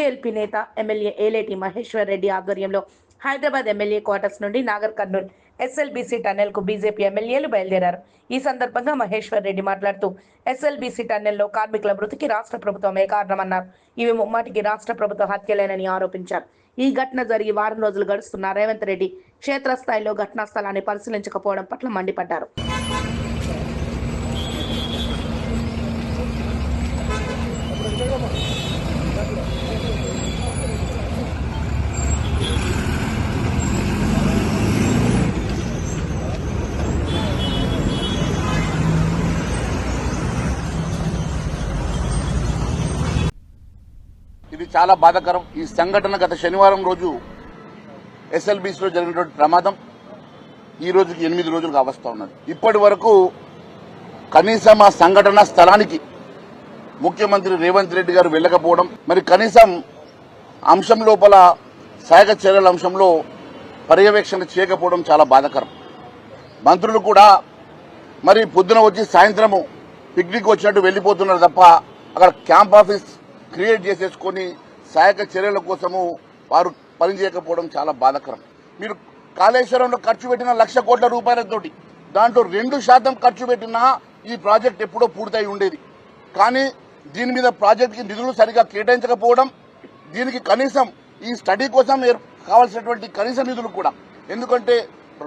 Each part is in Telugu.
జేఏఎల్పీ నేత ఎమ్మెల్యే ఏలేటి మహేశ్వర్ రెడ్డి ఆధ్వర్యంలో హైదరాబాద్ ఎమ్మెల్యే క్వార్టర్స్ నుండి నాగర్ కర్నూల్ ఎస్ఎల్బీసీ టన్నెల్ కు బీజేపీ ఎమ్మెల్యేలు బయలుదేరారు. ఈ సందర్భంగా మహేశ్వర్ రెడ్డి మాట్లాడుతూ ఎస్ఎల్బీసీ టన్నెల్లో కార్మికుల మృతికి రాష్ట్ర ప్రభుత్వమే కారణమన్నారు. ఇవి ముమ్మాటికి రాష్ట్ర ప్రభుత్వ హత్యలేనని ఆరోపించారు. ఈ ఘటన జరిగి వారం రోజులు గడుస్తున్న రేవంత్ రెడ్డి క్షేత్రస్థాయిలో ఘటనా స్థలాన్ని పరిశీలించకపోవడం పట్ల మండిపడ్డారు. ఇది చాలా బాధాకరం. ఈ సంఘటన గత శనివారం రోజు ఎస్ఎల్బీసీలో జరిగినటువంటి ప్రమాదం ఈ రోజుకి 8 రోజులు కావస్తా ఉన్నది. ఇప్పటి వరకు కనీసం ఆ సంఘటన స్థలానికి ముఖ్యమంత్రి రేవంత్ రెడ్డి గారు వెళ్లకపోవడం, మరి కనీసం అంశం లోపల సహాయక చర్యల అంశంలో పర్యవేక్షణ చేయకపోవడం చాలా బాధాకరం. మంత్రులు కూడా మరి పొద్దున వచ్చి సాయంత్రము పిక్నిక్ వచ్చినట్టు వెళ్లిపోతున్నారు తప్ప అక్కడ క్యాంప్ ఆఫీస్ క్రియేట్ చేసేసుకుని సహాయక చర్యల కోసము వారు పనిచేయకపోవడం చాలా బాధాకరం. మీరు కాళేశ్వరంలో ఖర్చు పెట్టిన 1,00,000 కోట్ల రూపాయలతోటి దాంట్లో 2% ఖర్చు పెట్టినా ఈ ప్రాజెక్ట్ ఎప్పుడో పూర్తయి ఉండేది. కానీ దీని మీద ప్రాజెక్టుకి నిధులు సరిగా కేటాయించకపోవడం, దీనికి కనీసం ఈ స్టడీ కోసం కావాల్సినటువంటి కనీస నిధులు కూడా, ఎందుకంటే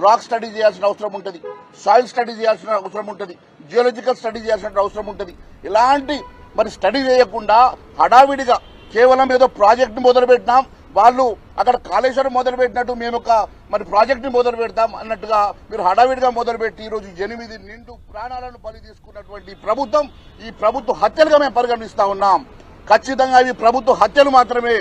రాక్ స్టడీ చేయాల్సిన అవసరం ఉంటుంది, సాయిల్ స్టడీ చేయాల్సిన అవసరం ఉంటుంది, జియోలజికల్ స్టడీ చేయాల్సిన అవసరం ఉంటుంది. ఇలాంటి మరి స్టడీ చేయకుండా హడావిడిగా కేవలం ఏదో ప్రాజెక్ట్ ని మొదలుపెట్టినాం, వాళ్ళు అక్కడ కాళేశ్వరం మొదలుపెట్టినట్టు మేము ఒక మరి ప్రాజెక్ట్ ని మొదలు పెడతాం అన్నట్టుగా మీరు హడావిడిగా మొదలుపెట్టి ఈ రోజు 8 నిండు ప్రాణాలను బలి తీసుకున్నటువంటి ప్రభుత్వం, ఈ ప్రభుత్వ హత్యలుగా మేము పరిగణిస్తా ఉన్నాం. ఖచ్చితంగా ఇవి ప్రభుత్వ హత్యలు మాత్రమే.